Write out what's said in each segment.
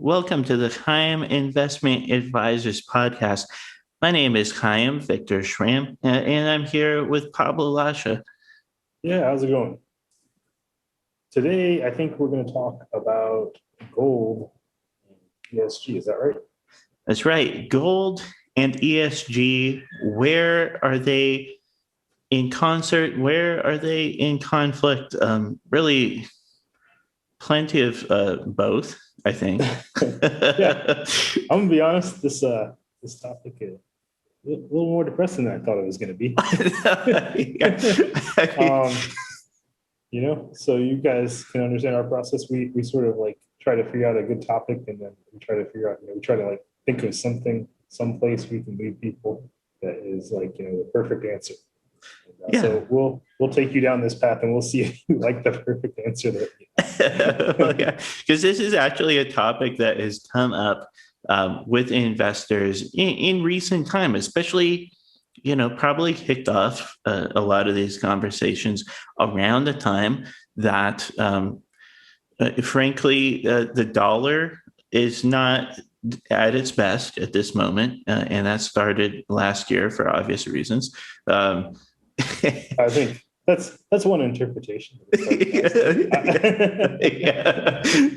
Welcome to the Chaim Investment Advisors podcast. My name is Chaim Victor Schramm, and I'm here with Pablo Lasha. Yeah, how's it going? Today, I think we're going to talk about gold and ESG. Is that right? That's right. Gold and ESG, where are they in concert? Where are they in conflict? Really, plenty of both, I think. Yeah, I'm gonna be honest. This topic is a little more depressing than I thought it was going to be. um, so you guys can understand our process. We sort of like try to figure out a good topic, and then we try to figure out. We try to like think of something, some place we can lead people that is like the perfect answer. Yeah. So we'll take you down this path, and we'll see if you like the perfect answer. Because this is actually a topic that has come up with investors in recent time, especially, probably kicked off a lot of these conversations around the time that, frankly, the dollar is not at its best at this moment, and that started last year for obvious reasons. I think that's one interpretation.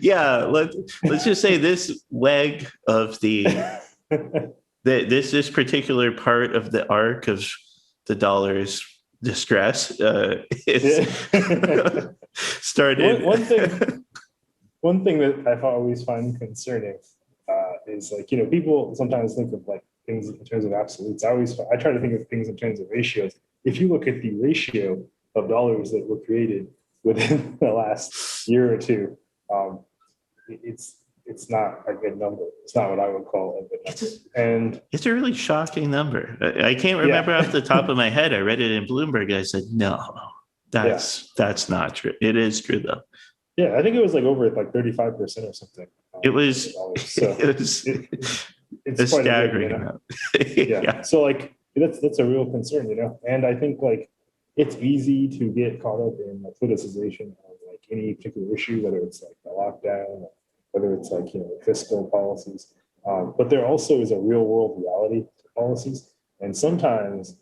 Yeah. Let's just say this leg of this particular part of the arc of the dollar's distress is started. One thing that I always find concerning is like people sometimes think of like things in terms of absolutes. I try to think of things in terms of ratios. If you look at the ratio of dollars that were created within the last year or two, it's not a good number. It's not what I would call a good number. And it's a really shocking number. I can't remember off the top of my head. I read it in Bloomberg. I said, no, that's not true. It is true though. Yeah, I think it was like over like 35% or something. It was. So it's a staggering amount. Yeah. So like that's a real concern, And I think like it's easy to get caught up in the politicization of like any particular issue, whether it's like the lockdown, or whether it's like fiscal policies. But there also is a real world reality to policies, and sometimes,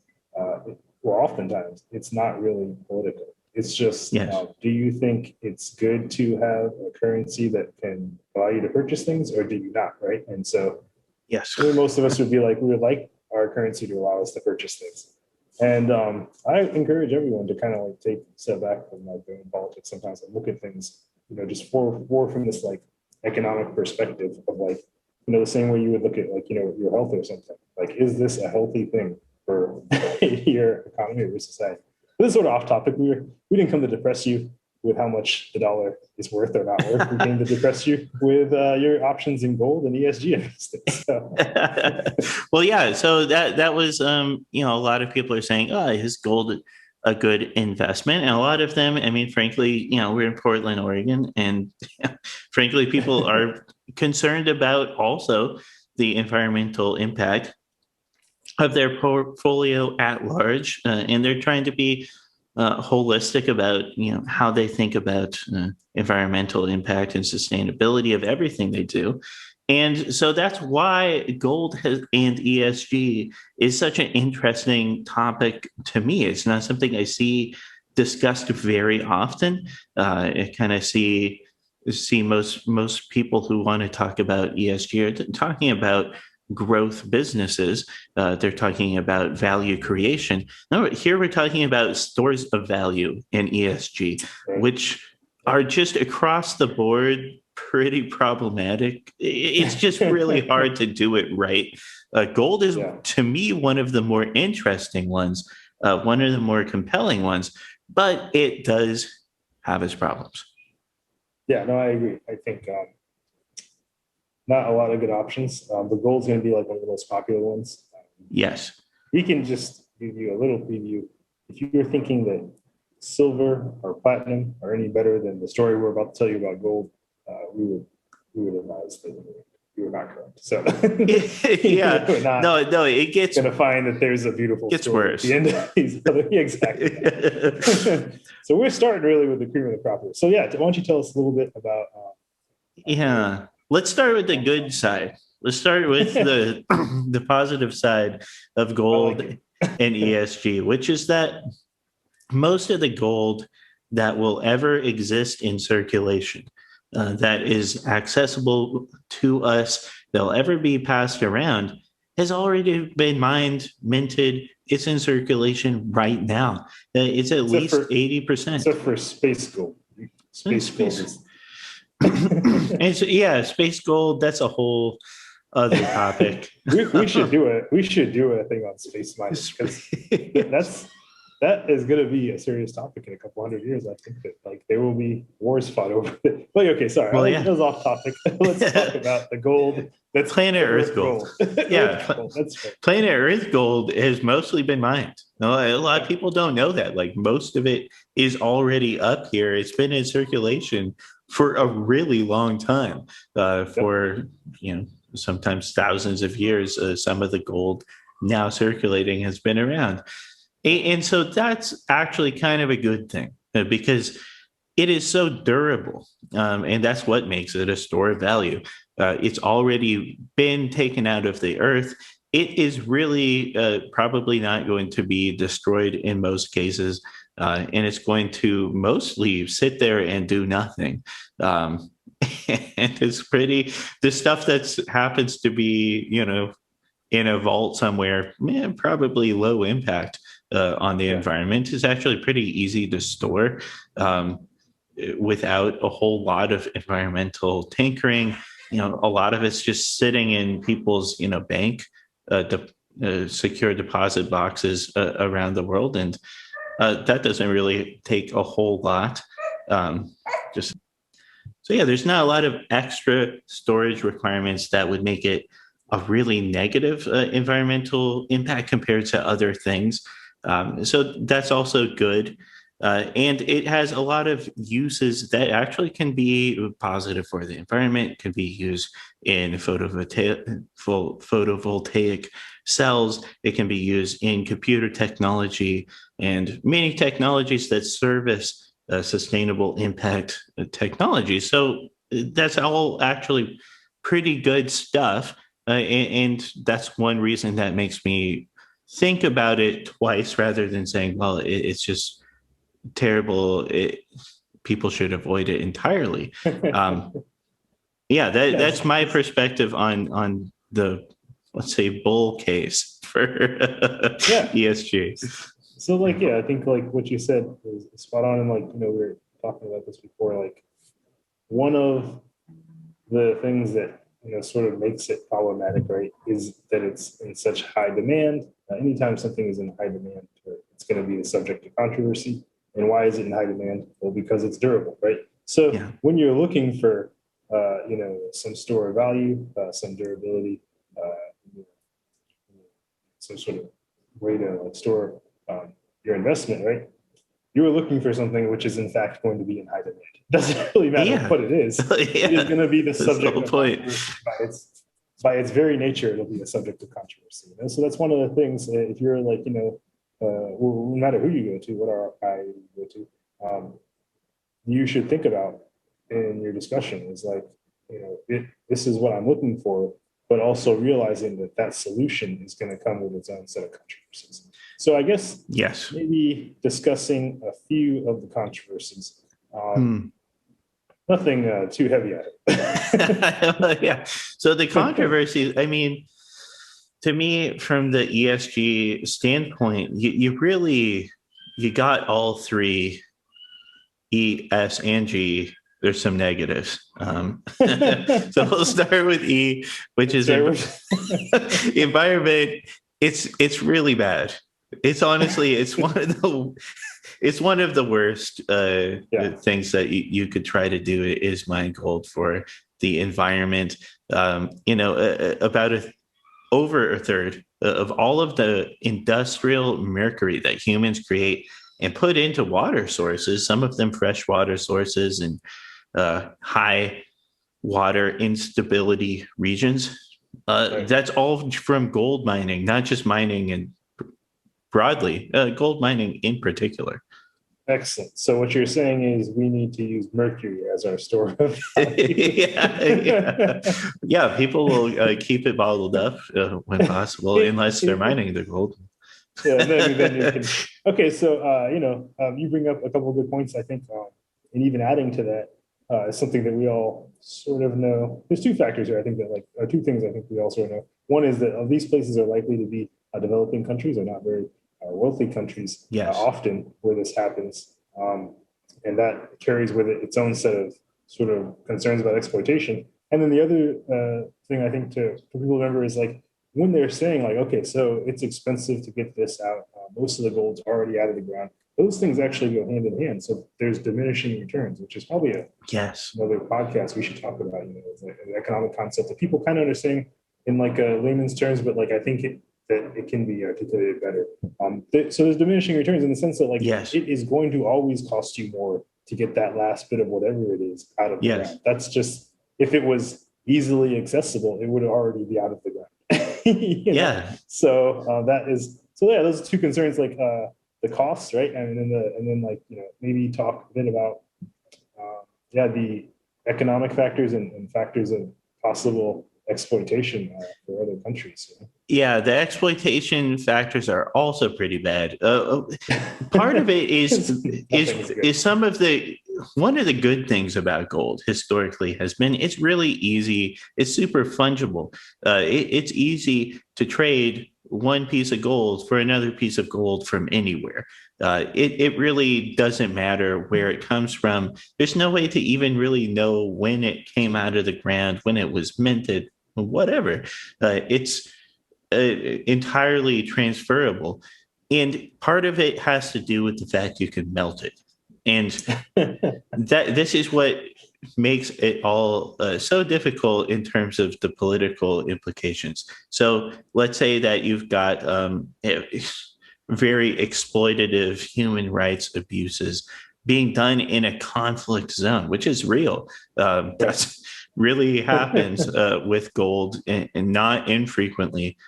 oftentimes, it's not really political. It's just, do you think it's good to have a currency that can allow you to purchase things, or do you not, right? And so, yes, most of us would be like, we would like our currency to allow us to purchase things. And I encourage everyone to kind of like take a step back from like doing politics sometimes and look at things, just more from this like economic perspective of like, the same way you would look at like, your health or something. Like, is this a healthy thing for your economy or your society? This is sort of off topic. We didn't come to depress you with how much the dollar is worth or not worth. We came to depress you with your options in gold and ESG investing. So. Well, yeah. So that was, a lot of people are saying, oh, is gold a good investment? And a lot of them, I mean, frankly, we're in Portland, Oregon, and frankly, people are concerned about also the environmental impact of their portfolio at large, and they're trying to be holistic about how they think about environmental impact and sustainability of everything they do. And so that's why gold and ESG is such an interesting topic to me. It's not something I see discussed very often. I kind of see most people who want to talk about ESG are talking about growth businesses. They're talking about value creation. No, here we're talking about stores of value in ESG, which are just across the board pretty problematic. It's just really hard to do it right. Gold is, to me, one of the more interesting ones, one of the more compelling ones, but it does have its problems. Yeah, no, I agree. I think not a lot of good options, but gold's going to be like one of the most popular ones. Yes. We can just give you a little preview. If you're thinking that silver or platinum are any better than the story we're about to tell you about gold, we would advise that you were not correct. So yeah, no, it gets going to find that there's a beautiful gets story worse. At the end of these other, exactly. So we're starting really with the cream of the crop. So why don't you tell us a little bit about? let's start with the good side. Let's start with the positive side of gold and ESG, which is that most of the gold that will ever exist in circulation, that is accessible to us, that'll ever be passed around, has already been mined, minted. It's in circulation right now. It's at least 80%. Except for space gold. Space gold is. And so, yeah, space gold, that's a whole other topic. we should do it. We should do a thing on space mining, because that is going to be a serious topic in a couple hundred years. I think that like there will be wars fought over it. But okay, sorry, that was off topic. Let's talk about the gold. That's planet Earth gold. Yeah, that's right. Planet Earth gold has mostly been mined. A lot of people don't know that. Like most of it is already up here. It's been in circulation for a really long time. For sometimes thousands of years. Some of the gold now circulating has been around. And so that's actually kind of a good thing because it is so durable. And that's what makes it a store of value. It's already been taken out of the earth. It is really probably not going to be destroyed in most cases. And it's going to mostly sit there and do nothing. And it's the stuff that happens to be, in a vault somewhere, probably low impact on the environment is actually pretty easy to store without a whole lot of environmental tinkering. A lot of it's just sitting in people's, bank secure deposit boxes around the world. And that doesn't really take a whole lot. There's not a lot of extra storage requirements that would make it a really negative environmental impact compared to other things. So that's also good. And it has a lot of uses that actually can be positive for the environment. It can be used in photovoltaic cells. It can be used in computer technology and many technologies that service sustainable impact technology. So that's all actually pretty good stuff. And that's one reason that makes me think about it twice rather than saying, well, it's just terrible. People should avoid it entirely. That's my perspective on the, let's say, bull case for ESG. So I think what you said is spot on. And we were talking about this before, one of the things that, sort of makes it problematic, right, is that it's in such high demand. Anytime something is in high demand, it's going to be the subject of controversy. And why is it in high demand? Well, because it's durable, right? So when you're looking for, some store of value, some durability, some sort of way to store your investment, right? You were looking for something which is in fact going to be in high demand. It doesn't really matter what it is. It is going to be the subject of controversy. By its very nature, it'll be the subject of controversy. So that's one of the things. If you're no matter who you go to, what RI you go to, you should think about in your discussion is this is what I'm looking for, but also realizing that solution is going to come with its own set of controversies. So I guess maybe discussing a few of the controversies. Nothing too heavy at it. So the controversy, to me, from the ESG standpoint, you got all three, E, S, and G. There's some negatives. So we'll start with E, which is environment. It's really bad. It's honestly, it's one of the worst things that you could try to do is mine gold for the environment. About over a third of all of the industrial mercury that humans create and put into water sources, some of them freshwater sources and high water instability regions. That's all from gold mining, not just mining and broadly, gold mining in particular. Excellent. So what you're saying is we need to use mercury as our store of value. Yeah. Yeah, people will keep it bottled up when possible, unless they're mining the gold. Yeah, and then you can. Okay, so you bring up a couple of good points. I think, and even adding to that is something that we all sort of know. There's two factors here. I think that two things I think we all sort of know. One is that these places are likely to be developing countries, or not very wealthy countries. Yes. Often where this happens, and that carries with it its own set of sort of concerns about exploitation. And then the other thing I think for people to remember is like, when they're saying like, okay, so it's expensive to get this out, most of the gold's already out of the ground. Those things actually go hand in hand. So there's diminishing returns, which is probably another podcast we should talk about. The economic concept that people kind of understand in like layman's terms, but like I think that it can be articulated better. So there's diminishing returns in the sense that like it is going to always cost you more to get that last bit of whatever it is out of the ground. That's just, if it was easily accessible, it would already be out of the ground. So those are two concerns, like the costs, right? And then like maybe talk a bit about the economic factors and factors of possible exploitation for other countries. Yeah, the exploitation factors are also pretty bad. Part of it is some of one of the good things about gold historically has been it's really easy. It's super fungible. It's easy to trade one piece of gold for another piece of gold from anywhere. It really doesn't matter where it comes from. There's no way to even really know when it came out of the ground, when it was minted, whatever. It's entirely transferable. And part of it has to do with the fact you can melt it. And this is what makes it all so difficult in terms of the political implications. So let's say that you've got very exploitative human rights abuses being done in a conflict zone, which is real. That's really happens with gold, and not infrequently,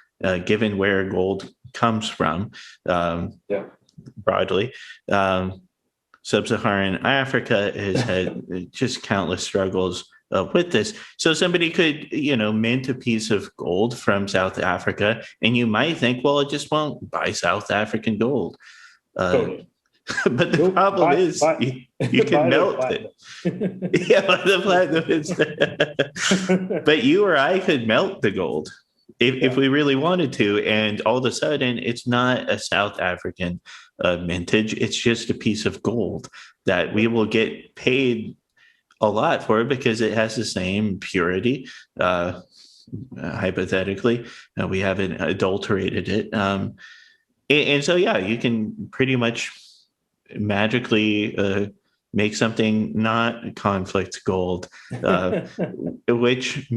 given where gold comes from, broadly. Sub-Saharan Africa has had just countless struggles with this. So somebody could, mint a piece of gold from South Africa, and you might think, well, it just won't buy South African gold. But the problem is you can melt it. The platinum. But you or I could melt the gold if we really wanted to. And all of a sudden, it's not a South African mintage. It's just a piece of gold that we will get paid a lot for because it has the same purity. Hypothetically, we haven't adulterated it. And so, you can pretty much magically make something not conflict gold, which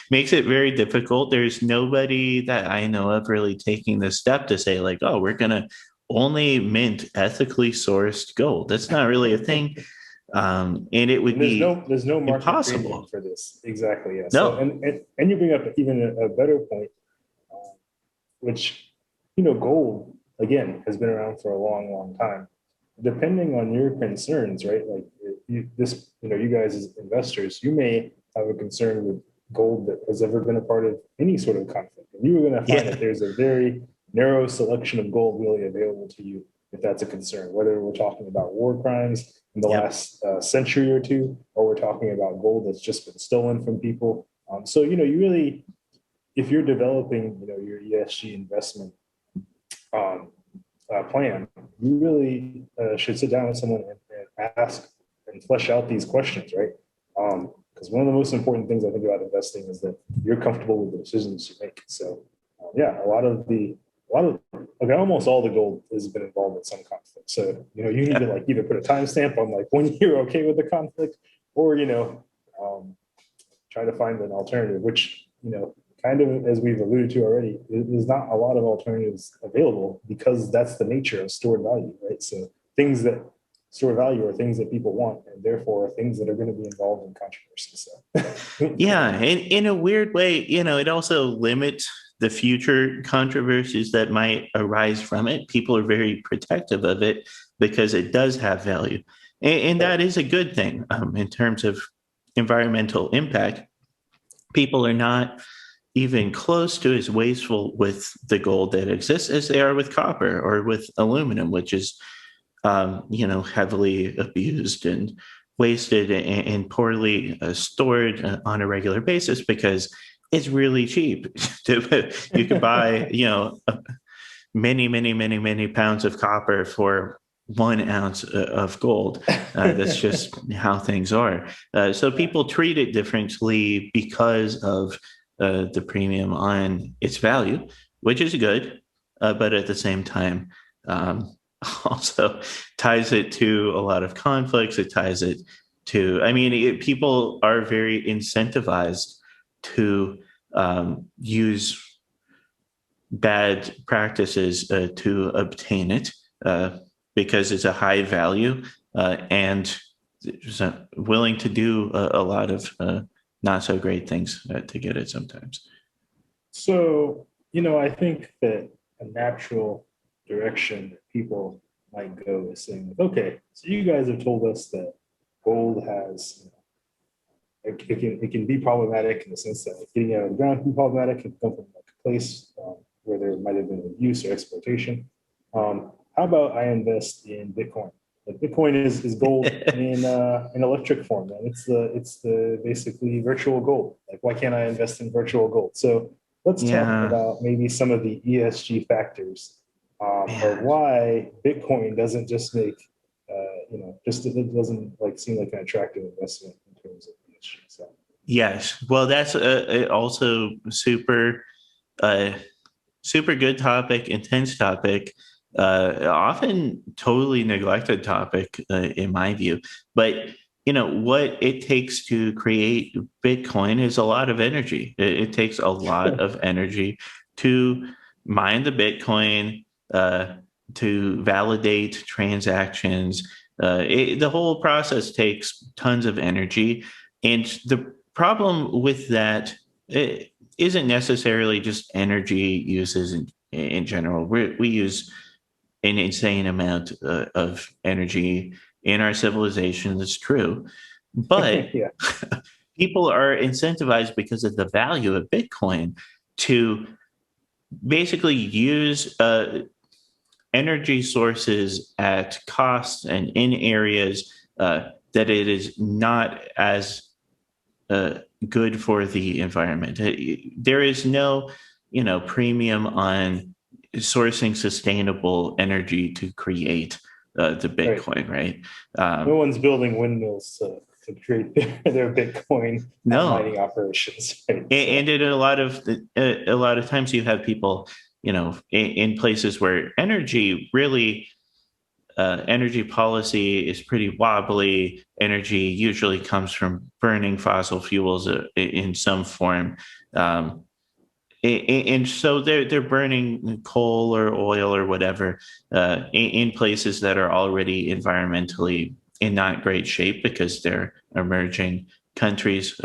makes it very difficult. There's nobody that I know of really taking the step to say like, oh, we're going to only mint ethically sourced gold. That's not really a thing. And it would there's no market impossible for this. Exactly. Yeah. No. So, and you bring up even a better point, which, gold, again, has been around for a long, long time. Depending on your concerns, right? Like you guys as investors, you may have a concern with gold that has ever been a part of any sort of conflict. And you're going to find that there's a very narrow selection of gold really available to you if that's a concern, whether we're talking about war crimes in the last century or two, or we're talking about gold that's just been stolen from people. So, you really, if you're developing, your ESG investment plan, you really should sit down with someone and ask and flesh out these questions, right? Because one of the most important things I think about investing is that you're comfortable with the decisions you make. So, almost all the gold has been involved in some conflict. So, you need to like either put a timestamp on like when you're okay with the conflict, or try to find an alternative, which kind of, as we've alluded to already, there's not a lot of alternatives available because that's the nature of stored value, right? So things that store value are things that people want, and therefore are things that are going to be involved in controversy. So, and in a weird way, it also limits the future controversies that might arise from it. People are very protective of it because it does have value. And that is a good thing in terms of environmental impact. People are not even close to as wasteful with the gold that exists as they are with copper or with aluminum, which is, heavily abused and wasted and poorly stored on a regular basis because it's really cheap. You could buy, many, many, many, many pounds of copper for 1 ounce of gold. That's just how things are. So people treat it differently because of the premium on its value, which is good, but at the same time, also ties it to a lot of conflicts. It ties it to, people are very incentivized to use bad practices to obtain it because it's a high value and willing to do a lot of not so great things to get it sometimes. So, I think that a natural direction that people might go is saying, okay, so you guys have told us that gold has, it can be problematic in the sense that getting it out of the ground can be problematic. It can come from like a place where there might have been abuse or exploitation. How about I invest in Bitcoin? Like Bitcoin is gold in electric form, and it's the basically virtual gold. Like, why can't I invest in virtual gold? So let's talk about maybe some of the ESG factors of why Bitcoin doesn't just make it doesn't like seem like an attractive investment in terms of ESG. So yes, well, that's also super good topic, intense topic, often totally neglected topic in my view. But what it takes to create Bitcoin is a lot of energy. It takes a lot of energy to mine the Bitcoin, to validate transactions. The whole process takes tons of energy, and the problem with that isn't necessarily just energy uses in general. We use an insane amount of energy in our civilization. That's true. But yeah. people are incentivized because of the value of Bitcoin to basically use energy sources at costs and in areas that it is not as good for the environment. There is no, premium on sourcing sustainable energy to create the Bitcoin, right? No one's building windmills to create their Bitcoin mining operations. Right? And in a lot of times you have people, in places where energy policy is pretty wobbly. Energy usually comes from burning fossil fuels in some form. And so they're burning coal or oil or whatever in places that are already environmentally in not great shape because they're emerging countries,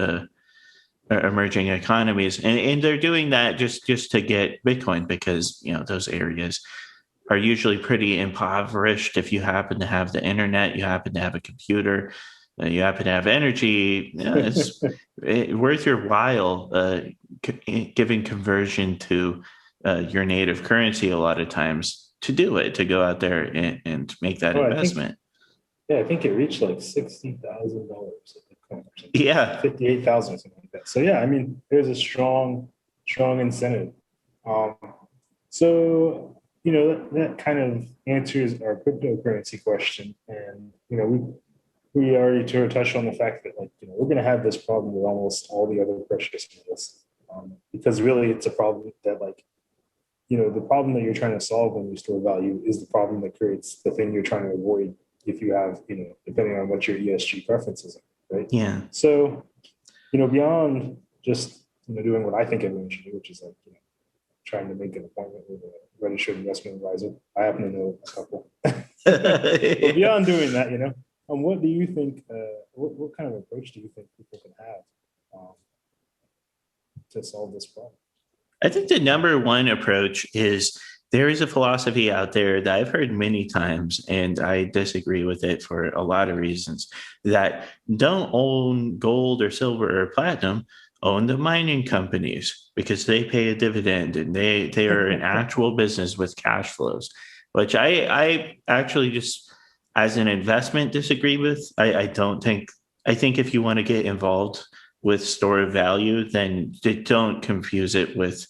emerging economies, and they're doing that just to get Bitcoin because those areas are usually pretty impoverished. If you happen to have the internet, you happen to have a computer, you happen to have energy, it's worth your while giving conversion to your native currency a lot of times to do it, to go out there and make that investment. I think it reached like $60,000 at Bitcoin or something. Yeah. 58,000 or something like that. So there's a strong incentive. So that kind of answers our cryptocurrency question. And, we already touched on the fact that we're going to have this problem with almost all the other precious metals because really it's a problem that the problem that you're trying to solve when you store value is the problem that creates the thing you're trying to avoid if you have, depending on what your ESG preferences are, right? Yeah. So, beyond just, doing what I think everyone should do, which is trying to make an appointment with a registered investment advisor. I happen to know a couple. But beyond doing that, what do you think, what kind of approach do you think people can have to solve this problem? I think the number one approach is There is a philosophy out there that I've heard many times, and I disagree with it for a lot of reasons, that don't own gold or silver or platinum, own the mining companies because they pay a dividend and they are an actual business with cash flows, which I actually just as an investment disagree with. I don't think, I think if you want to get involved with store of value, then don't confuse it with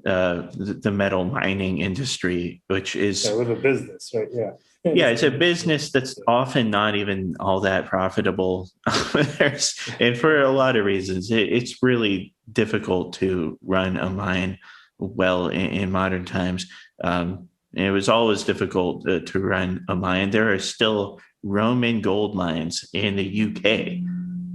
the metal mining industry, which Yeah, is, with a business, right? Yeah. yeah, it's a business that's often not even all that profitable. And for a lot of reasons, it's really difficult to run a mine well in modern times. And it was always difficult to run a mine. There are still Roman gold mines in the UK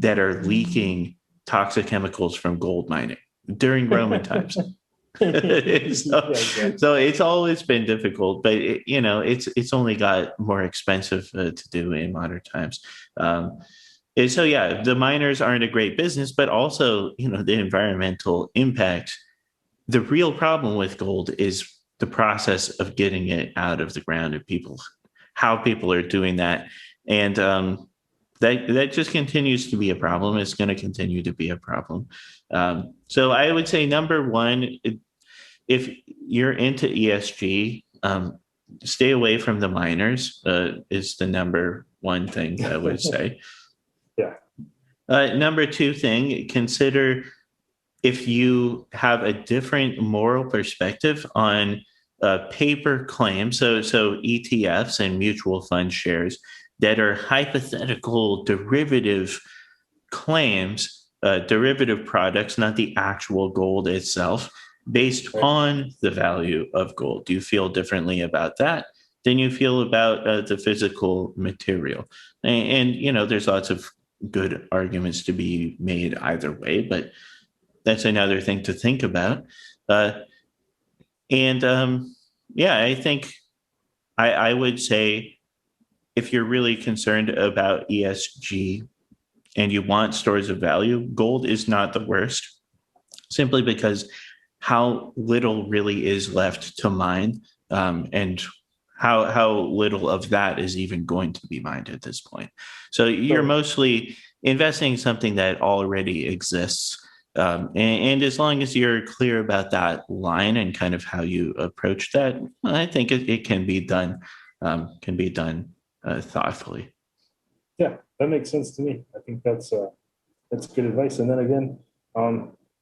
that are leaking toxic chemicals from gold mining during Roman times. so, Yeah, exactly. so it's always been difficult, but it's only got more expensive to do in modern times. And so yeah, the miners aren't a great business, but also the environmental impact. The real problem with gold is the process of getting it out of the ground, and how people are doing that, and that just continues to be a problem. It's going to continue to be a problem. So I would say number one, if you're into ESG, stay away from the miners, is the number one thing I would say. Yeah. Number two thing, consider if you have a different moral perspective on paper claims, so ETFs and mutual fund shares that are hypothetical derivative claims, derivative products, not the actual gold itself, based Right. on the value of gold. Do you feel differently about that than you feel about the physical material? And there's lots of good arguments to be made either way, but that's another thing to think about. Uh, and yeah, I think I would say if you're really concerned about ESG and you want stores of value, gold is not the worst, simply because how little really is left to mine, and how little of that is even going to be mined at this point. So you're So mostly investing in something that already exists. And as long as you're clear about that line and kind of how you approach that, I think it can be done, thoughtfully. yeah, that makes sense to me. I think that's good advice. And then again,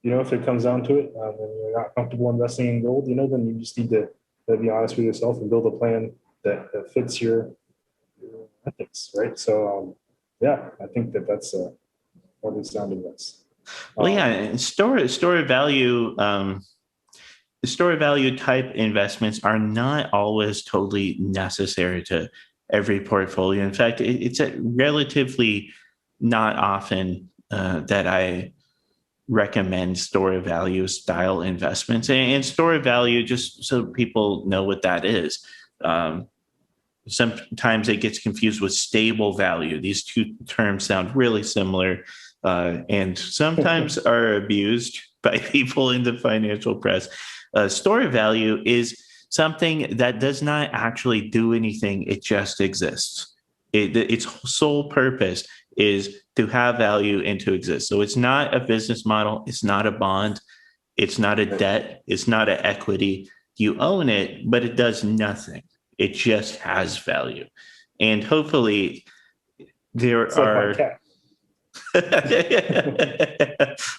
if it comes down to it, and you're not comfortable investing in gold, then you just need to be honest with yourself and build a plan that fits your ethics, right? So, yeah, I think that's probably sound advice. Well, yeah, Um, and store of value type investments are not always totally necessary to every portfolio. In fact, it's a relatively not often that I recommend store of value style investments. And store of value, just so people know what that is. Sometimes it gets confused with stable value. These two terms sound really similar, and sometimes are abused by people in the financial press. Store of value is something that does not actually do anything, it just exists. Its sole purpose is to have value and to exist. So it's not a business model, it's not a bond, it's not a debt, it's not an equity. You own it, but it does nothing. It just has value. And hopefully there it's like my are cat.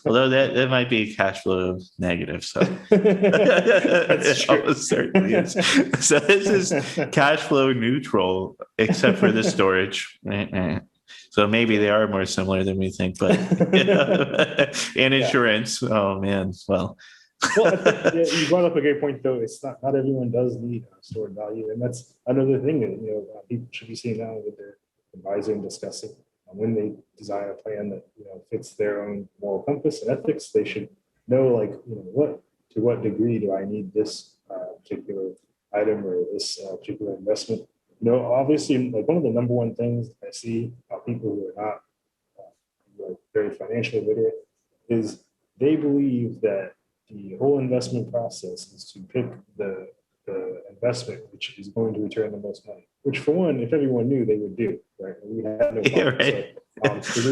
although that might be cash flow negative. So That's it true. almost certainly is. So this is cash flow neutral, except for the storage. So maybe they are more similar than we think, but and Yeah. insurance. Oh man. Well, Well, I think yeah, you brought up a great point, though. It's not everyone does need stored value, and that's another thing that people should be seeing now with their advisor and discussing when they design a plan that fits their own moral compass and ethics. They should know, like, what degree do I need this particular item or this particular investment. Obviously, like one of the number one things I see people who are not very financially literate is they believe that the whole investment process is to pick the the investment which is going to return the most money. Which, for one, if everyone knew, they would do, right? We would have no problem. Yeah, right. So,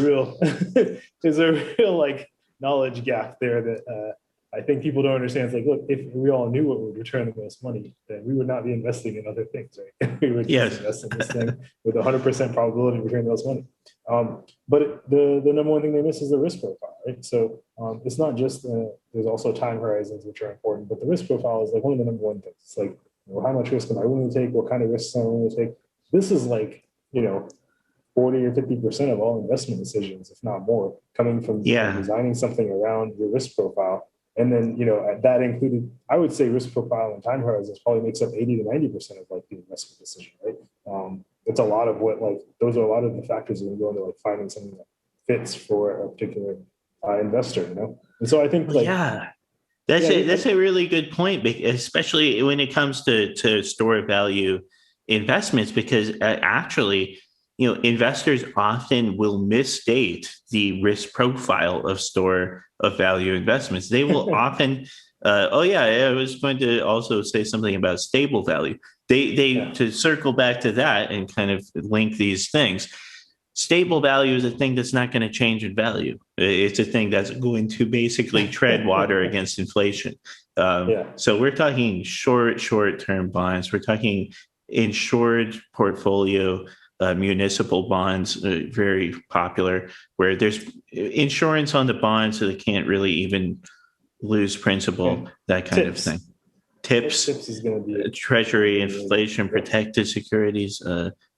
there's a real like knowledge gap there that I think people don't understand. It's like, look, if we all knew what would return the most money, then we would not be investing in other things, right? We would Yes. just invest in this thing with 100% probability of returning the most money. But the number one thing they miss is the risk profile, right? So it's not just there's also time horizons which are important, but the risk profile is like one of the number one things. It's like, how much risk am I willing to take? What kind of risks am I willing to take? This is like 40 or 50% of all investment decisions, if not more, coming from designing something around your risk profile. And then, that included, I would say risk profile and time horizons probably makes up 80 to 90% of like the investment decision, right? It's a lot of those are a lot of the factors that go into like finding something that fits for a particular investor, And so I think that's a really good point, especially when it comes to store value investments, because actually, investors often will misstate the risk profile of store of value investments. They will often, I was going to also say something about stable value. To circle back to that and kind of link these things. Stable value is a thing that's not going to change in value. It's a thing that's going to basically tread water against inflation. So we're talking short-term bonds. We're talking insured portfolio municipal bonds, very popular, where there's insurance on the bond, so they can't really even lose principal, that kind of thing. Tips is going to be Treasury, inflation protected securities.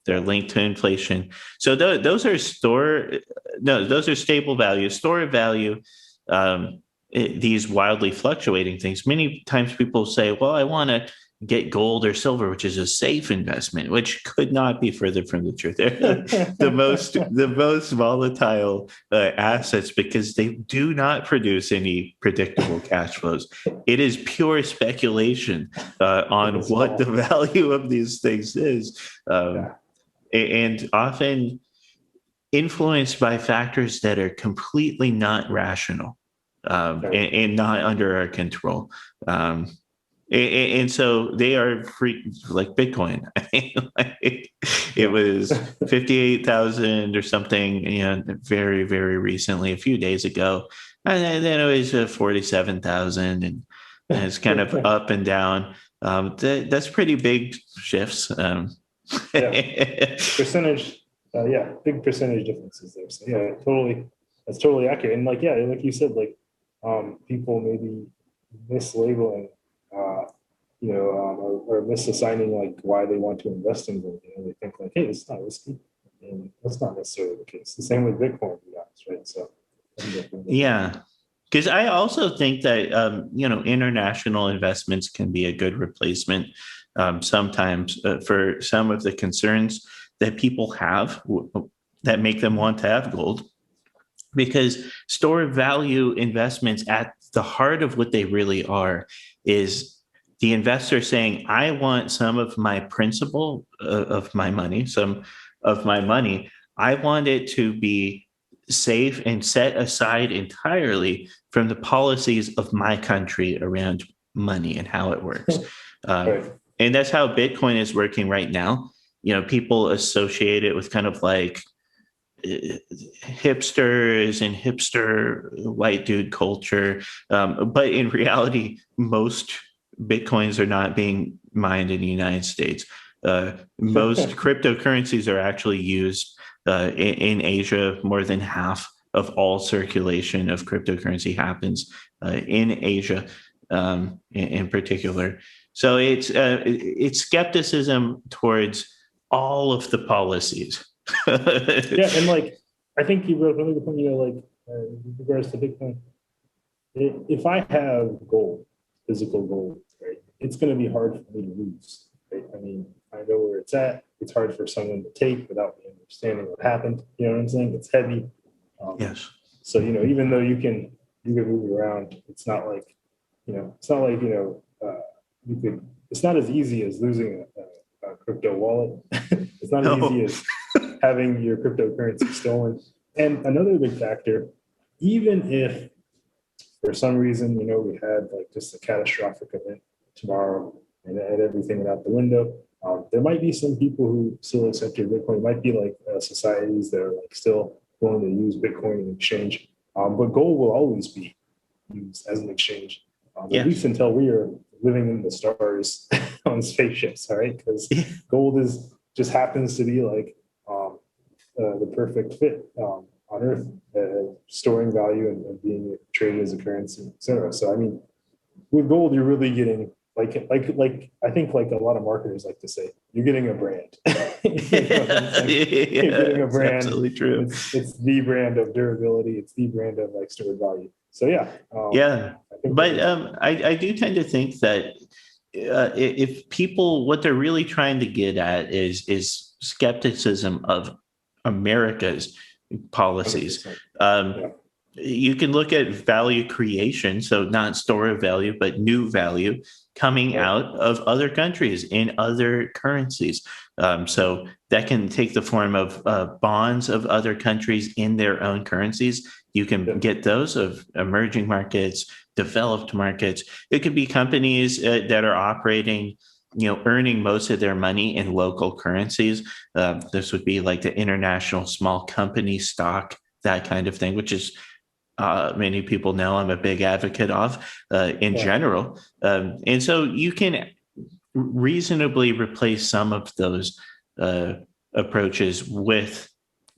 They're linked to inflation. So those are stable value. Store of value, these wildly fluctuating things. Many times people say, well, I want to get gold or silver, which is a safe investment, which could not be further from the truth. They're the most volatile assets because they do not produce any predictable cash flows. It is pure speculation on what the value of these things is, and often influenced by factors that are completely not rational and not under our control. And so they are free, like Bitcoin. It was 58,000 or something, very, very recently, a few days ago. And then it was 47,000, and it's kind of up and down. That's pretty big shifts. Percentage, big percentage differences there. So that's totally accurate. And like you said, people maybe mislabeling. Or misassigning like why they want to invest in gold. They think like, hey, it's not risky, and that's not necessarily the case. The same with Bitcoin, to be honest, right? So, because I also think that international investments can be a good replacement sometimes for some of the concerns that people have that make them want to have gold. Because store value investments, at the heart of what they really are, is the investor saying, I want some of my principal of my money, I want it to be safe and set aside entirely from the policies of my country around money and how it works. And that's how Bitcoin is working right now. People associate it with kind of like hipsters and hipster white dude culture. But in reality, most Bitcoins are not being mined in the United States. Most cryptocurrencies are actually used in Asia. More than half of all circulation of cryptocurrency happens in Asia in particular. So it's skepticism towards all of the policies. And I think you wrote another point, in regards to Bitcoin. If I have gold, physical gold, right, it's going to be hard for me to lose. Right? I mean, I know where it's at. It's hard for someone to take without me understanding what happened. You know what I'm saying? It's heavy. Yes. So even though you can move it around, it's not like you could. It's not as easy as losing a crypto wallet. It's not as easy as having your cryptocurrency stolen. And another big factor, even if for some reason, we had just a catastrophic event tomorrow, and everything out the window. There might be some people who still accepted Bitcoin. It might be like societies that are like still willing to use Bitcoin in exchange. But gold will always be used as an exchange, at least until we are living in the stars on spaceships. All right, because gold just happens to be like the perfect fit on Earth, storing value and being traded as a currency, et cetera. So I mean, with gold, you're really getting like I think like a lot of marketers like to say, you're getting a brand. You're getting a brand. Absolutely true. It's the brand of durability. It's the brand of like stored value. So yeah. But I do tend to think that if people, what they're really trying to get at is skepticism of America's policies. You can look at value creation, so not store of value, but new value coming out of other countries in other currencies. So that can take the form of bonds of other countries in their own currencies. You can get those of emerging markets, developed markets. It could be companies that are operating, earning most of their money in local currencies. This would be like the international small company stock, that kind of thing, which is many people know I'm a big advocate of in general. And so you can reasonably replace some of those approaches with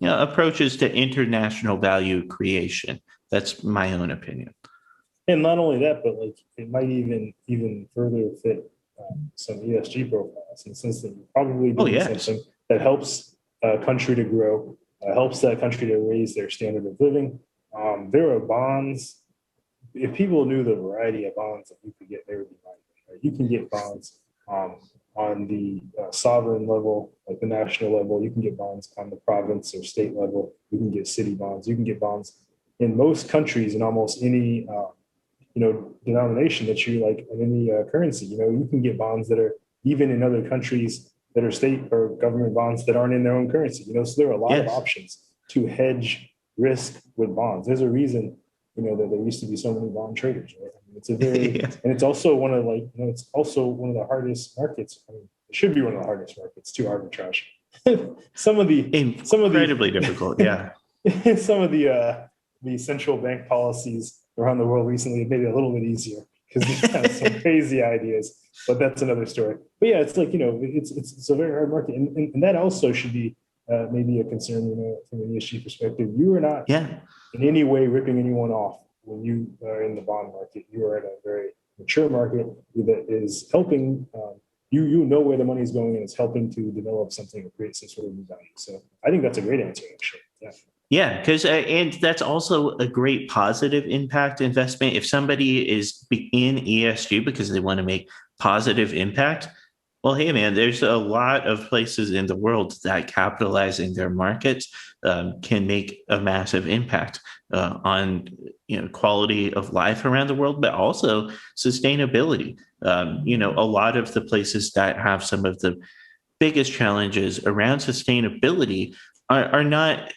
approaches to international value creation. That's my own opinion. And not only that, but like it might even further fit some ESG profiles, in the sense that you're probably doing something that helps a country to grow, helps that country to raise their standard of living. There are bonds. If people knew the variety of bonds that you could get, they would be buying them. Right? You can get bonds on the sovereign level, like the national level. You can get bonds on the province or state level. You can get city bonds. You can get bonds in most countries in almost any denomination that you like, in any currency. You can get bonds that are even in other countries that are state or government bonds that aren't in their own currency. So there are a lot of options to hedge risk with bonds. There's a reason, that there used to be so many bond traders. Right? I mean, it's a very, and it's also one of it's also one of the hardest markets. I mean, it should be one of the hardest markets to arbitrage. Incredibly difficult. Yeah. Some of the central bank policies around the world recently have made it a little bit easier because they have some crazy ideas, but that's another story. But yeah, it's like, it's a very hard market. And that also should be maybe a concern, from an ESG perspective. You are not in any way ripping anyone off when you are in the bond market. You are at a very mature market that is helping, you know where the money is going, and it's helping to develop something or create some sort of new value. So I think that's a great answer, actually. Yeah, because and that's also a great positive impact investment. If somebody is in ESG because they want to make positive impact, well, hey, man, there's a lot of places in the world that capitalizing their markets can make a massive impact on quality of life around the world, but also sustainability. A lot of the places that have some of the biggest challenges around sustainability are not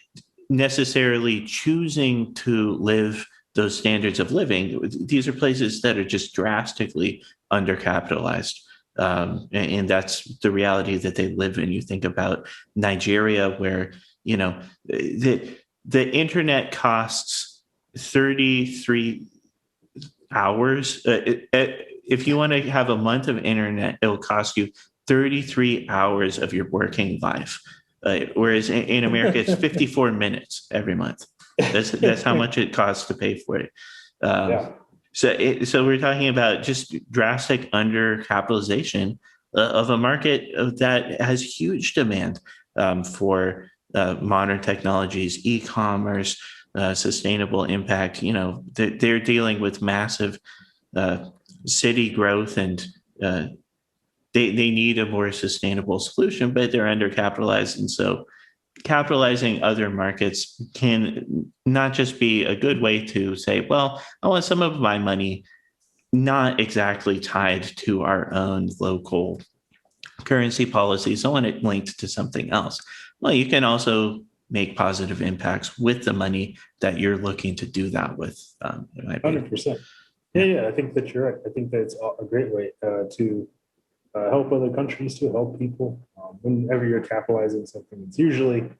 necessarily choosing to live those standards of living. These are places that are just drastically undercapitalized. And that's the reality that they live in. You think about Nigeria, where, the internet costs 33 hours. If you want to have a month of internet, it'll cost you 33 hours of your working life. Whereas in America, it's 54 minutes every month. That's how much it costs to pay for it. So we're talking about just drastic undercapitalization of a market that has huge demand for modern technologies, e-commerce, sustainable impact. They're dealing with massive city growth, and they need a more sustainable solution, but they're undercapitalized. And so capitalizing other markets can not just be a good way to say, well, I want some of my money not exactly tied to our own local currency policies. I want it linked to something else. Well, you can also make positive impacts with the money that you're looking to do that with. 100%. Yeah, I think that you're right. I think that's a great way to help other countries to help people. Whenever you're capitalizing something, it's usually,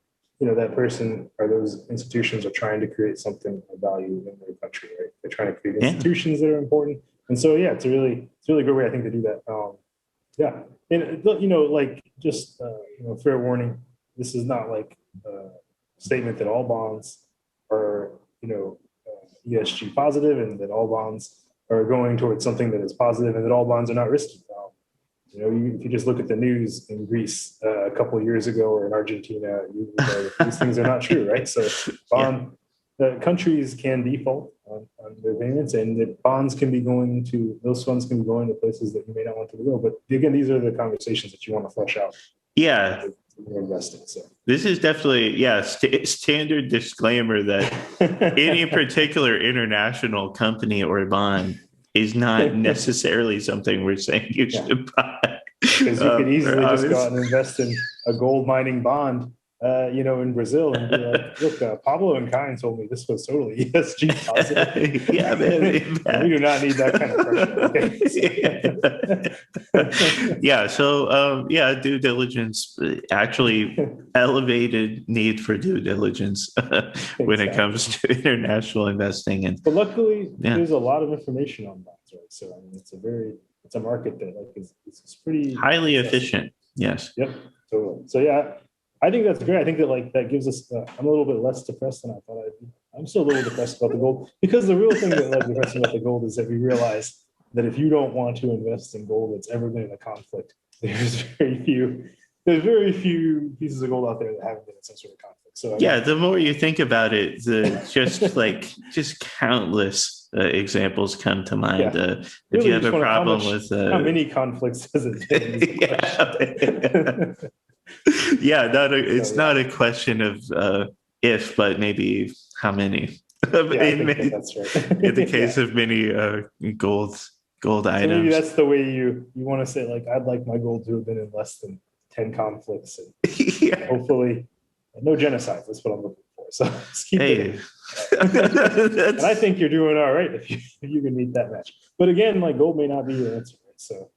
that person or those institutions are trying to create something of value in their country, right? They're trying to create institutions that are important. And so, yeah, it's a really good way, I think, to do that. Yeah. And, like just, fair warning, this is not like a statement that all bonds are, ESG positive and that all bonds are going towards something that is positive and that all bonds are not risky. If you just look at the news in Greece a couple of years ago or in Argentina, these things are not true, right? So the countries can default on their payments, and the bonds can be those funds can be going to places that you may not want to go. But again, these are the conversations that you want to flesh out. Yeah. Investing. So this is definitely, standard disclaimer that any particular international company or bond is not necessarily something we're saying you should buy. Because you could easily just go out and invest in a gold mining bond, in Brazil and be like, look, Pablo and Chaim told me this was totally ESG positive. Yeah, man. We do not need that kind of pressure. So due diligence, actually elevated need for due diligence when it comes to international investing. But luckily, there's a lot of information on bonds, right? So I mean, it's a market that is pretty highly efficient. Yes. Yep. Totally. So I think that's great. I think that that gives us. I'm a little bit less depressed than I thought I'd be. I'm still a little depressed about the gold because the real thing that depressed me about the gold is that we realize that if you don't want to invest in gold that's ever been in a conflict, there's very few pieces of gold out there that haven't been in some sort of conflict. So the more you think about it, just countless examples come to mind. Really, if you have a problem with how many conflicts has it been? It's not a question of if, but maybe how many. That's right. In the case of many gold items. Maybe that's the way you want to say, like, I'd like my gold to have been in less than 10 conflicts and hopefully no genocide. That's what I'm looking for. So let's keep it. And I think you're doing all right if you can meet that match. But again, like, gold may not be your answer. Right? So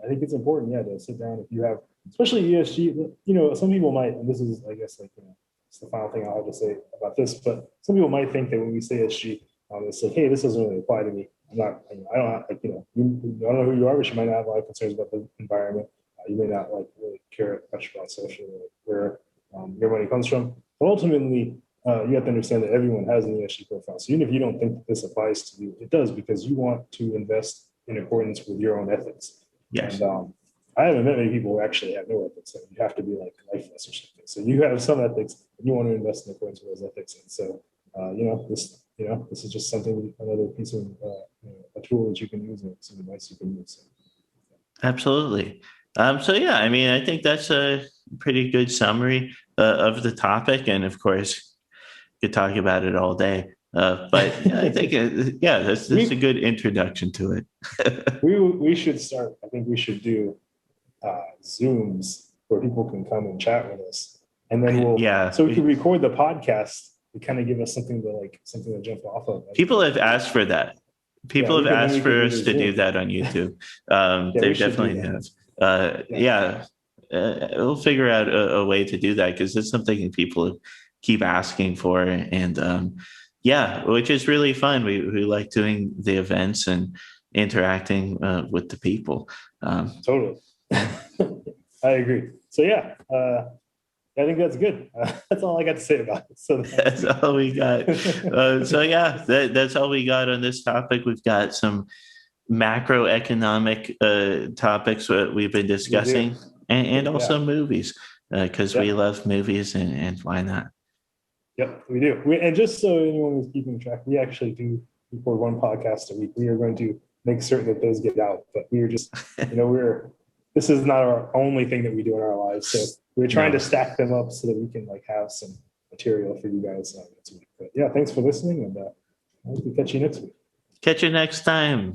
I think it's important, to sit down if you have, especially ESG. Some people might, and this is, I guess, it's the final thing I'll have to say about this. But some people might think that when we say ESG, it's like, hey, this doesn't really apply to me. I don't know who you are, but you might not have a lot of concerns about the environment. You may not really care much about social, where your money comes from. But ultimately, you have to understand that everyone has an ESG profile. So even if you don't think that this applies to you, it does, because you want to invest in accordance with your own ethics. Yes. And I haven't met many people who actually have no ethics. You have to be like lifeless or something. So you have some ethics, and you want to invest in accordance with those ethics. And so, this is just something, another piece of a tool that you can use, and some advice you can use. So. Absolutely. I think that's a pretty good summary of the topic. And of course, you could talk about it all day. But I think, that's a good introduction to it. we should start. I think we should do Zooms where people can come and chat with us, and then we can record the podcast and kind of give us something to jump off of. People have asked for that. People have asked for us to do that on YouTube. They definitely have. We'll figure out a way to do that, because it's something that people keep asking for, and which is really fun. We like doing the events and interacting with the people. Totally. I agree. So I think that's good. That's all I got to say about it. So that's all we got. That's all we got on this topic. We've got some macroeconomic topics that we've been discussing, and also movies, because we love movies, and why not? Yep, we do. And just so anyone is keeping track, we actually do record one podcast a week. We are going to make certain that those get out, but we are just, this is not our only thing that we do in our lives. So we're trying to stack them up so that we can have some material for you guys next week. But thanks for listening, and I hope we catch you next week. Catch you next time.